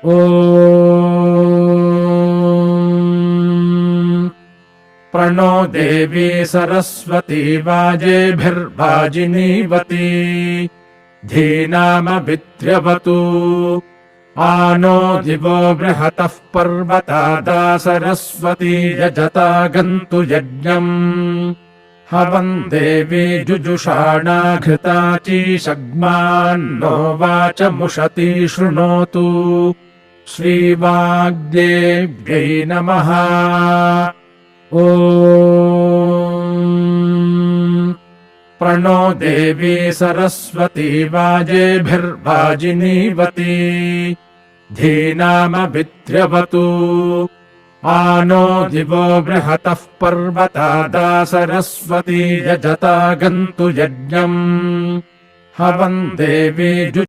ॐ प्रणो देवी सरस्वती वाजेभिर्वाजिनीवती धीनामभिद्र्यवतु आनो दिवो बृहतः पर्वतादा सरस्वती यजता गन्तु यज्ञम् हवन् देवी जुजुषाणाघृता चीशग्मान्नो वाचमुषति शृणोतु श्रीवाग्देव्यै नमः। ॐ प्रणो देवी सरस्वती वाजेभिर्वाजिनीवती धीनामभिद्र्यवतु आनो दिवो बृहतः पर्वतादा सरस्वती यजता गन्तु यज्ञम् हवन् देवी